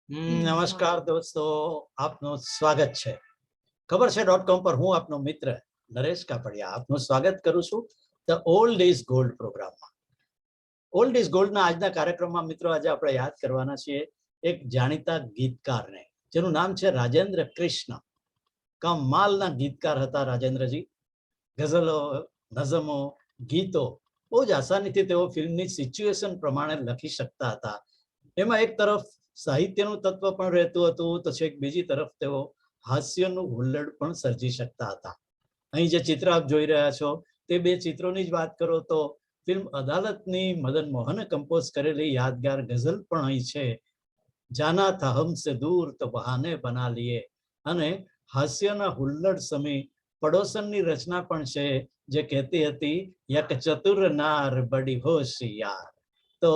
નમસ્કાર દોસ્તો, આપનું સ્વાગત છે ખબર છે .com પર. હું આપનો મિત્ર નરેશ કાપડિયા આપનું સ્વાગત કરું છું ધ ઓલ્ડ ઇઝ ગોલ્ડ પ્રોગ્રામમાં. ઓલ્ડ ઇઝ ગોલ્ડના આજના કાર્યક્રમમાં મિત્રો આજે આપણે યાદ કરવાના છીએ એક જાણીતા ગીતકારને, જેનું નામ છે રાજેન્દ્ર કૃષ્ણ. કમાલના ગીતકાર હતા રાજેન્દ્રજી. ગઝલો, નઝમો, ગીતો બહુ જ આસાનીથી તેઓ ફિલ્મની સિચ્યુએશન પ્રમાણે લખી શકતા હતા. એમાં એક તરફ સાહિત્યનું તત્વ પણ રહેતું હતું, તો છેક બીજી તરફ તેઓ હાસ્યનું હુલ્લડ પણ સર્જી શકતા હતા. અહીં જે ચિત્ર આપ જોઈ રહ્યા છો તે બે ચિત્રોની જ વાત કરો તો ફિલ્મ અદાલતની મદન મોહને કમ્પોઝ કરેલી યાદગાર ગઝલ પણ અહીં છે, જાના થા હમસે દૂર તો બહાને બના લીએ, અને હાસ્યના હુલ્લડ સમી પડોસનની રચના પણ છે જે કહેતી હતી યક ચતુર નાર બડી હોશિયાર. તો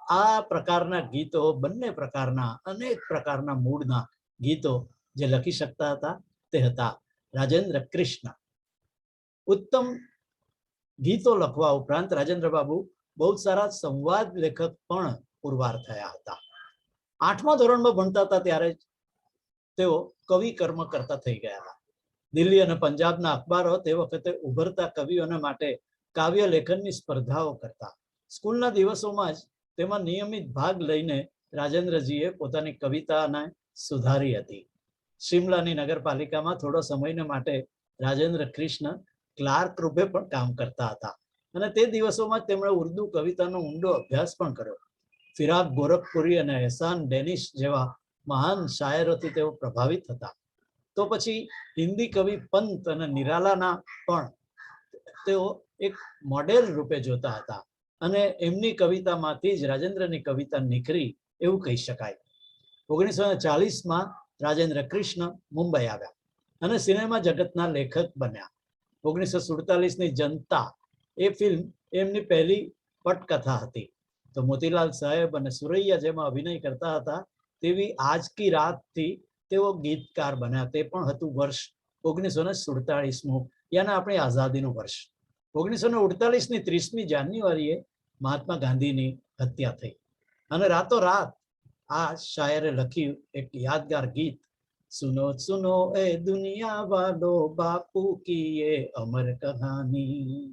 આ પ્રકારના ગીતો, બંને પ્રકારના અનેક પ્રકારના મૂળના ગીતો જે લખી શકતા હતા તે હતા રાજેન્દ્ર કૃષ્ણ. ઉત્તમ ગીતો લખવા ઉપરાંત રાજેન્દ્ર બાબુ બહુ સારા સંવાદ લેખક પણ પુરવાર થયા હતા. 8મા ધોરણમાં ભણતા હતા ત્યારે તેઓ કવિ કર્મ કરતા થઈ ગયા હતા. દિલ્હી અને પંજાબના અખબારો તે વખતે ઉભરતા કવિઓને માટે કાવ્ય લેખનની સ્પર્ધાઓ કરતા. સ્કૂલના દિવસોમાં જ તેમાં નિયમિત ભાગ લઈને રાજેન્દ્રજીએ પોતાની કવિતાને સુધારી હતી. શિમલાની નગરપાલિકામાં થોડો સમયને માટે રાજેન્દ્ર કૃષ્ણ ક્લાર્ક રૂપે પણ કામ કરતા હતા, અને તે દિવસોમાં તેમણે ઉર્દુ કવિતાનો ઊંડો અભ્યાસ પણ કર્યો. ફિરાક ગોરખપુરી અને એહસાન ડેનિશ જેવા મહાન શાયરોથી તેઓ પ્રભાવિત હતા. તો પછી હિન્દી કવિ પંત અને નિરાલાના પણ તેઓ એક મોડેલ રૂપે જોતા હતા, અને એમની કવિતામાંથી જ રાજેન્દ્રની કવિતા નીકળી એવું કહી શકાય. 1940માં રાજેન્દ્ર કૃષ્ણ મુંબઈ આવ્યા અને સિનેમા જગતના લેખક બન્યા. 1947ની જનતા એ ફિલ્મ એમની પહેલી પટકથા હતી. તો મોતીલાલ સાહેબ અને સુરૈયા જેમાં અભિનય કરતા હતા તેવી આજ કી રાતથી તેઓ ગીતકાર બન્યા. તે પણ હતું વર્ષ 1947, યાને આપણી આઝાદીનું વર્ષ. 1948ની 30મી જાન્યુઆરીએ મહાત્મા ગાંધીની હત્યા થઈ, અને રાતોરાત આ શાયરે લખ્યું એક યાદગાર ગીત, સુનો સુનો એ દુનિયા વાલો બાપુ કી ये અમર કહાની.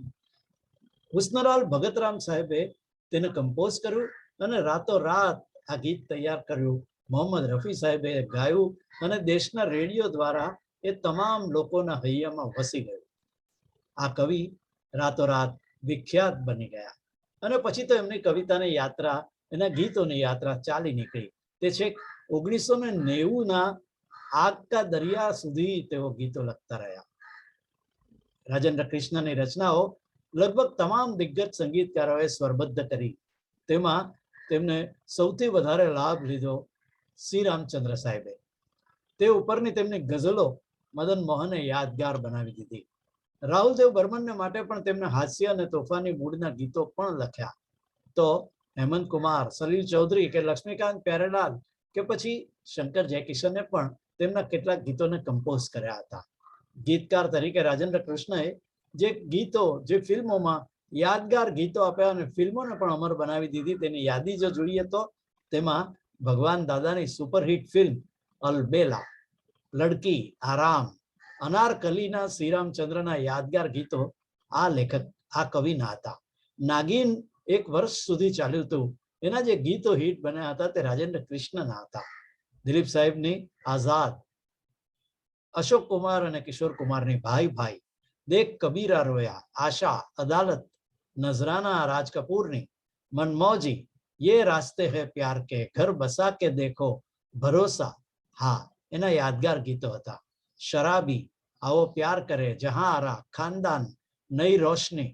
હુસ્નલાલ ભગતરામ સાહેબે તેને કમ્પોઝ કર્યું અને રાતોરાત આ ગીત તૈયાર કર્યું. મોહમ્મદ રફી સાહેબે ગાયું અને દેશના રેડિયો દ્વારા એ તમામ લોકોના હૈયામાં વસી ગયું. આ કવિ રાતોરાત વિખ્યાત બની ગયા, અને પછી તો એમની કવિતાની યાત્રા, એના ગીતોની યાત્રા ચાલી નીકળી. તે છેક 1990ના આગ કા દરિયા સુધી તેઓ ગીતો લખતા રહ્યા. રાજેન્દ્ર કૃષ્ણની રચનાઓ લગભગ તમામ દિગ્ગજ સંગીતકારોએ સ્વરબદ્ધ કરી. તેમાં તેમને સૌથી વધારે લાભ લીધો શ્રી રામચંદ્ર સાહેબે. તે ઉપરની તેમની ગઝલો મદન મોહને યાદગાર બનાવી દીધી. રાહુલદેવ બર્મનને માટે પણ તેમને હાસ્ય અને તોફાની મૂડના ગીતો પણ લખ્યા. તો હેમંત કુમાર, સલીલ ચૌધરી કે લક્ષ્મીકાંત પ્યારેલાલ કે પછી શંકર જયકિશને પણ તેમના કેટલાક ગીતોને કમ્પોઝ કર્યા હતા. ગીતકાર તરીકે રાજેન્દ્ર કૃષ્ણએ જે ગીતો, જે ફિલ્મોમાં યાદગાર ગીતો આપ્યા અને ફિલ્મોને પણ અમર બનાવી દીધી, તેની યાદી જો જોઈએ તો તેમાં ભગવાન દાદાની સુપરહિટ ફિલ્મ અલબેલા, લડકી, આરામ, અનારકલીના શ્રીરામચંદ્રના યાદગાર ગીતો આ લેખક, આ કવિના હતા. નાગીન એક વર્ષ સુધી ચાલ્યું હતું, એના જે ગીતો હિટ બન્યા હતા તે રાજેન્દ્ર કૃષ્ણના હતા. દિલીપ સાહેબની આઝાદ, અશોક કુમાર અને કિશોર કુમારની ભાઈ ભાઈ, દેખ કબીરા રોયા, આશા, અદાલત, નજરાના રાજ કપૂરની, મનમौजी, ये रास्ते है प्यार के, घर बसा के देखो, भरोसा, હા એના યાદગાર ગીતો હતા. શરાબી, આવો પ્યાર કરે, જહાં આરા, ખાનદાન, નઈ રોશની,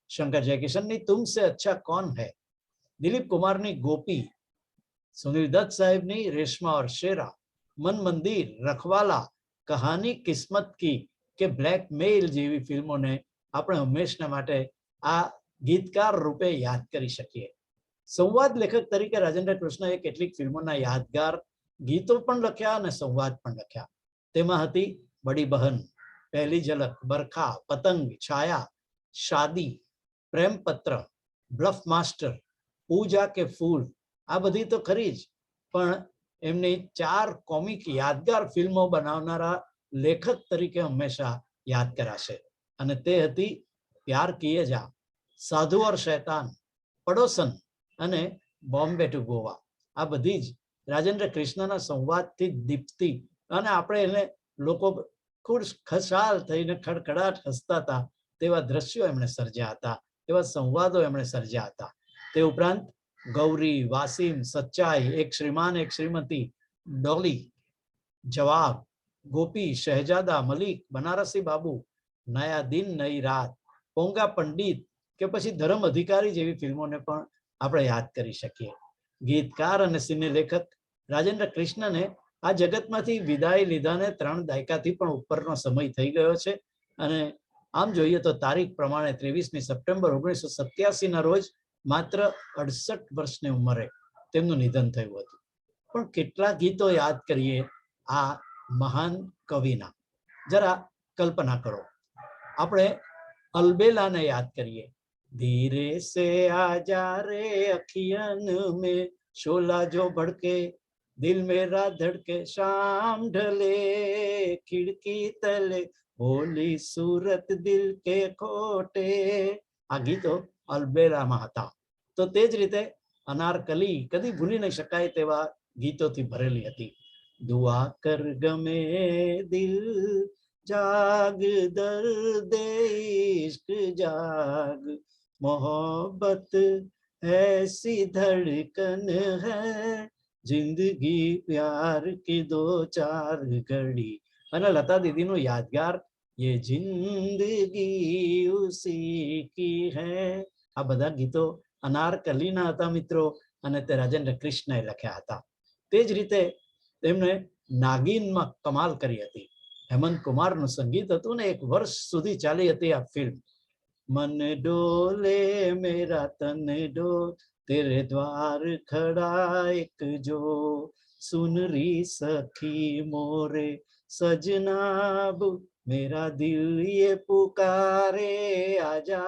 શંકર જયકિશનની તુમસે અચ્છા કોન હૈ, દિલીપ કુમારની ગોપી, સુનિલ દત્ત સાહેબની રેશમા ઓર શેરા, મન મંદિર, રખવાલા, કહાની કિસ્મત કી કે બ્લેકમેલ જેવી ફિલ્મોને આપણે હંમેશના માટે આ ગીતકાર રૂપે યાદ કરી શકીએ. સંવાદ લેખક તરીકે રાજેન્દ્ર કૃષ્ણએ કેટલીક ફિલ્મોના યાદગાર ગીતો પણ લખ્યા અને સંવાદ પણ લખ્યા. તેમાં હતી બડી બહન, પહેલી ઝલક, બરખા, પતંગ, છાયા, શાદી, પ્રેમપત્ર, બ્લફ માસ્ટર, પૂજા કે ફૂલ. આ બધી તો ખરી જ, પણ એમની 4 કોમિક યાદગાર ફિલ્મો બનાવનારા લેખક તરીકે હંમેશા યાદ કરાશે. અને તે હતી પ્યાર કિએ જા, સાધુ ઓર શૈતાન, પડોસન અને બોમ્બે ટુ ગોવા. આ બધી જ રાજેન્દ્ર કૃષ્ણના સંવાદથી દીપ્તિ, અને આપણે એને લોકો ખૂબ ખુશાલ થઈને ખડખડાટ હસતા હતા તેવા દ્રશ્યો એમણે સર્જ્યા હતા, એવા સંવાદો એમણે સર્જ્યા હતા. તે ઉપરાંત ગૌરી, વાસીમ, સચ્ચાઈ, એક શ્રીમાન એક શ્રીમતી, ડોલી, જવાબ, ગોપી, શહેજાદા, મલિક, બનારસી બાબુ, નયા દિન નઈ રાત, પોંગા પંડિત કે પછી ધર્મ અધિકારી જેવી ફિલ્મોને પણ આપણે યાદ કરી શકીએ. ગીતકાર અને સિને લેખક રાજેન્દ્ર કૃષ્ણને આ જગતમાંથી વિદાય લીધાને 3 દાયકાથી પણ ઉપરનો સમય થઈ ગયો છે. અને આમ જોઈએ તો તારીખ પ્રમાણે 23મી સપ્ટેમ્બર 1987 ના રોજ માત્ર 68 વર્ષની ઉંમરે તેમનું નિધન થયું હતું. પણ કેટલા ગીતો યાદ કરીએ આ મહાન કવિના. જરા કલ્પના કરો, આપણે અલબેલાને યાદ કરીએ. ધીરે સે આજા રે અખિયન में शोला जो भड़के, दिल मेरा धड़के, शाम ढले खिड़की तले, बोली सूरत दिल के खोटे. આ ગીતો અલબેલામાં હતા. તો તે જ રીતે અનારકલી કદી ભૂલી નહીં શકાય તેવા ગીતોથી ભરેલી હતી. દુઆ કર ગમે દિલ જાગ, દર્દે ઇશ્ક જાગ, મોહબ્બત ऐसी धड़कन है, जिंदगी प्यार की 2-4 घड़ी. અને લતા દીદીનું યાદગાર ये जिंदगी उसी की है. આ બધા ગીતો અનારકલીના હતા મિત્રો, અને તે રાજેન્દ્ર કૃષ્ણએ લખ્યા હતા. તે જ રીતે તેમણે નાગીનમાં કમાલ કરી હતી. હેમંત કુમારનું સંગીત હતું ને 1 વર્ષ સુધી ચાલી હતી આ ફિલ્મ. मन डोले मेरा तन डोल, तेरे द्वार खड़ा एक जो, सुन री सखी मोरे सजनाब, मेरा दिल ये पुकारे आजा,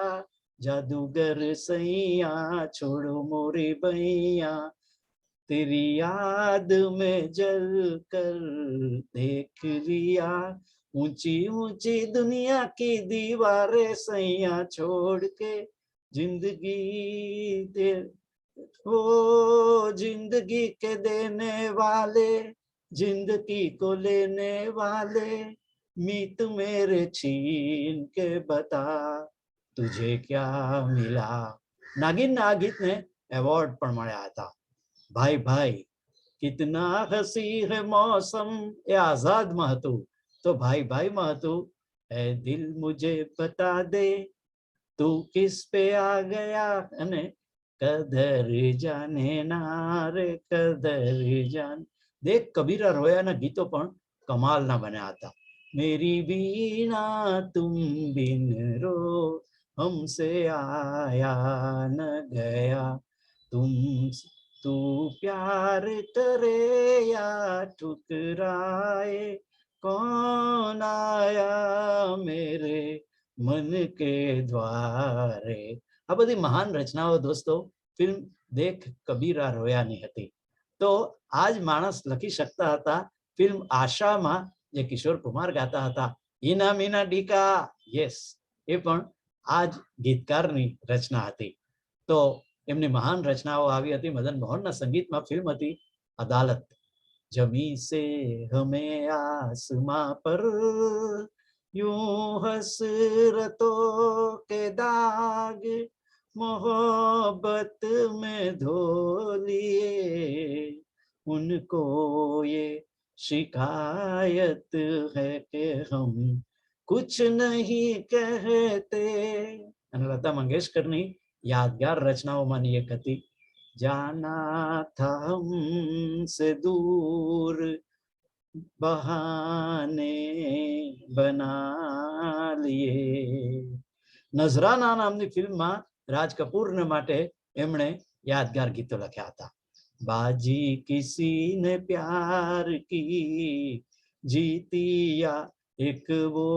जादूगर सैया छोड़ो मोरी बैया, तेरी याद में जल कर देख लिया, ऊंची ऊंची दुनिया की दीवारें सैया छोड़ के, जिंदगी दे ओ जिंदगी के देने वाले, जिंदगी को लेने वाले, मीत मेरे छीन के बता तुझे क्या मिला. નાગિનના આ ગીતને એવોર્ડ પણ મળ્યા હતા. ભાઈ ભાઈ કિતના હસી હે મૌસમ એ આઝાદમાં હતું, તો ભાઈ ભાઈમાં હતું એ દિલ મુझे બતા દે તું કિસ પે આ ગયા, અને કદર જાને ના રે કદર જાન. દેખ કબીરા રોયાના ગીતો પણ કમાલના બન્યા હતા. મેરી વીણા તુમ બિન રો हमसे आया न गया, तुम तू प्यार करे या ठुकराए, कौन आया मेरे मन के द्वारे. આ બધી મહાન રચનાઓ દોસ્તો ફિલ્મ દેખ કબીરા રોયાની હતી. તો આજ માણસ લખી શકતા હતા ફિલ્મ આશામાં, જે કિશોર કુમાર ગાતા હતા, ઈના મીના ડીકા. યસ, એ પણ આ જ ગીતકારની રચના હતી. તો એમની મહાન રચનાઓ આવી હતી. મદન મોહનના સંગીતમાં ફિલ્મ હતી અદાલત. જમી સે હમે આસમાં પર यूं हसरतो के दाग, मोहब्बत में धो लिए उनको ये शिकायत है कि हम कुछ नहीं कहते. અને લતા મંગેશકરની યાદગાર રચનાઓમાંની એક હતી જાના થા હમસે દૂર બહાને બના લીએ. નઝરાના નામની ફિલ્મમાં રાજ કપૂરને માટે એમણે યાદગાર ગીતો લખ્યા હતા. બાજી કિસી ને પ્યાર કી જીતિયા, એક વો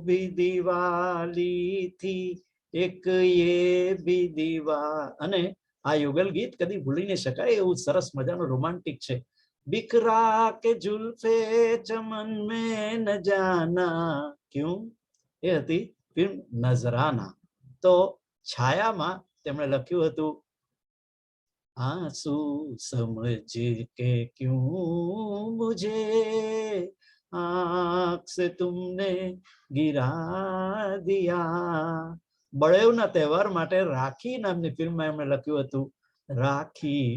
ભી દિવાલી થી, એક યે ભી દીવા. અને આ યુગલ ગીત કદી ભૂલી ન શકાય એવું સરસ મજાનું રોમાન્ટિક છે. बिखरा के जुल्फे चमन में न जाना क्यों, એ હતી ફિલ્મ નજરાના. તો છાયામાં તેમણે લખ્યું હતું, आंसू समझ के क्यों मुझे आंख से तुमने गिरा दिया. બળેવના તહેવાર માટે રાખી નામની ફિલ્મમાં એમણે લખ્યું હતું, રાખી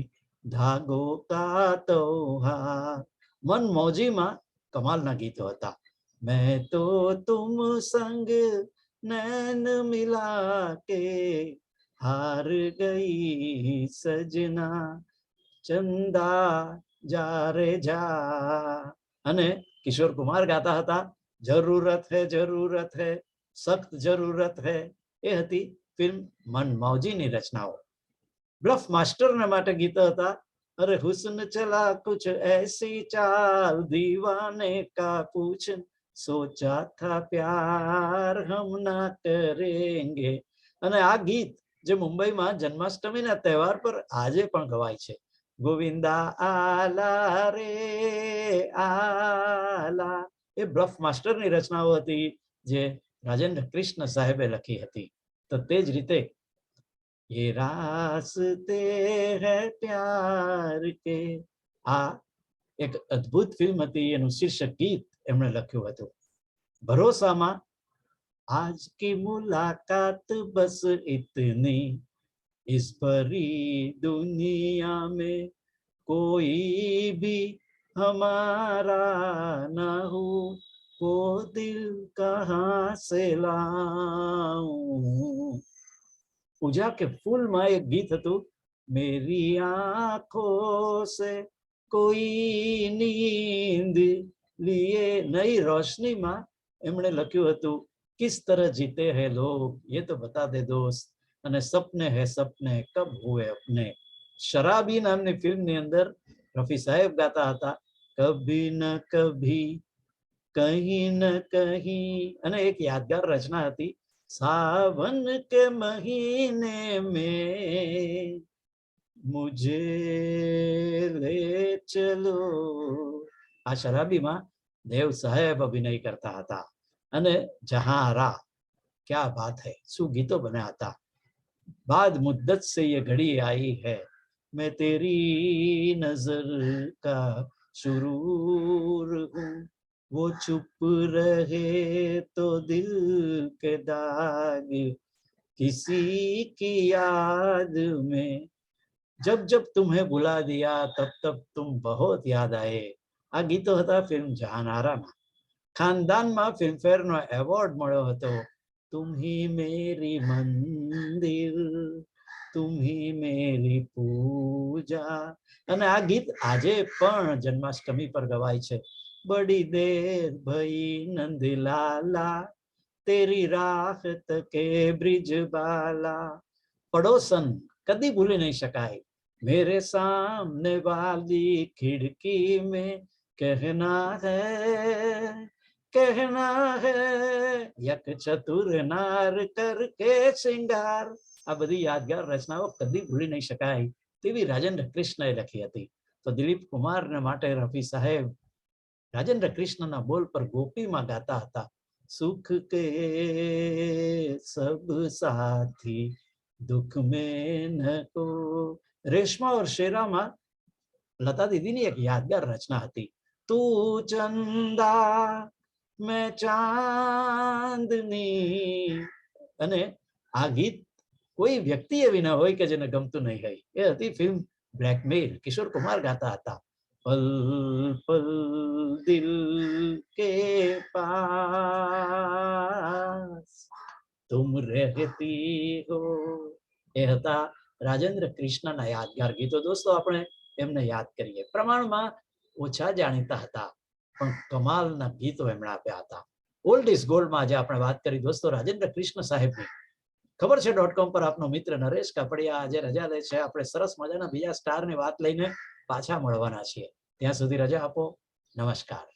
ધાગો કા તૌહાર. મન મૌજીમાં કમાલના ગીતો હતા. મેં તો તુમ સંગ નૈન મિલા કે हार गई सजना चंदा जा रे જા. અને કિશોર કુમાર ગાતા હતા, જરૂરત હે સખ્ત જરૂરત હે. એ હતી ફિલ્મ મનમौजीની રચનાઓ. બ્લફ માસ્ટરના માટે ગીતો હતા, અરે હુસ્ન ચલા કુછ એસી ચાલ દીવાને કા પૂછ સોચા થા પ્યાર હમ ના કરેંગે. અને આ ગીત જે મુંબઈમાં જન્માષ્ટમીના તહેવાર પર આજે પણ ગવાય છે, ગોવિંદા આલા રે આલા, એ બ્લફ માસ્ટરની રચનાઓ હતી જે રાજેન્દ્ર કૃષ્ણ સાહેબે લખી હતી. તો તે જ રીતે ये रास्ते हैं प्यार के, આ એક અદ્ભુત ફિલ્મ હતી, એનું શીર્ષક ગીત એમણે લખ્યું હતું. ભરોસામાં आज की मुलाकात बस इतनी, इस भरी दुनिया में कोई भी हमारा ना हो, वो दिल कहाँ से लाऊं. पूजा के फूल में एक गीत હતું, मेरी आंखों से कोई नींद लिए नई रोशनी में એમણે લખ્યું હતું, किस तरह जीते हैं लोग ये तो बता दे दोस्त, અને સપને હે સપને કબ હુએ અપને. શરાબી નામની ફિલ્મની અંદર રફી સાહેબ ગાતા હતા, કભી ન કભી કहीं ન કहीं. અને એક યાદગાર રચના હતી, સાવન કે મહીને में मुझे ले चलो. આ શરાબીમાં દેવ સાહેબ અભિનય કરતા હતા. અને જહારા, क्या बात है, શું ગીતો બન્યા હતા. बाद मुद्दत से ये घड़ी आई है, मैं तेरी नजर का सुरूर हूँ, वो चुप रहे तो दिल के दाग किसी की याद में, जब जब तुम्हें बुला दिया तब तब तुम बहुत याद आए. આ ગીતો હતા ફિલ્મ જહાનારામાં. ખાનદાનમાં ફિલ્મફેરનો એવોર્ડ મળ્યો હતો, तुम ही मेरी मंदिर तुम ही मेरी पूजा. અને આ ગીત આજે પણ જન્માષ્ટમી પર ગવાય છે. બડી દેર ભઈ નંદલાલા તેરી રાહ તકે બ્રિજબાલા. પડોસન કદી ભૂલી નહીં શકાય. મેરે સામને વાલી ખિડકી में कहना है યક ચતુર નાર કરકે શ્રૃંગાર. આ બધી યાદગાર રચનાઓ કદી ભૂલી નહીં શકાય તેવી રાજેન્દ્ર કૃષ્ણએ લખી હતી. તો દિલીપ કુમારને માટે રફી સાહેબ રાજેન્દ્ર કૃષ્ણના બોલ પર ગોપીમાં ગાતા હતા, સુખ કે સબ સાથી દુઃખ મેં ન કો. રેશમા ઓર શેરામાં લતા દીદીની એક યાદગાર રચના હતી, તું ચંદા મેં ચાંદની. અને આ ગીત કોઈ વ્યક્તિ એવી ના હોય કે જેને ગમતું નહીં હોય. એ હતી ફિલ્મ બ્લેકમેલ. કિશોર કુમાર ગાતા હતા, પલ પલ દિલ કે પાસ તુમ રહેતી હો. એ હતા રાજેન્દ્ર કૃષ્ણના યાદગાર ગીતો. દોસ્તો આપણે એમને યાદ કરીએ. પ્રમાણમાં ઓછા જાણીતા હતા પણ કમાલના ગીતો એમણે આપ્યા હતા. ઓલ્ડ ઇઝ ગોલ્ડમાં આજે આપણે વાત કરી દોસ્તો રાજેન્દ્ર કૃષ્ણ સાહેબની. ખબર છે .com પર આપનો મિત્ર નરેશ કાપડિયા આજે રજા લે છે. આપણે સરસ મજાના બીજા સ્ટારની વાત લઈને પાછા મળવાના છીએ. ત્યાં સુધી રજા આપો. નમસ્કાર.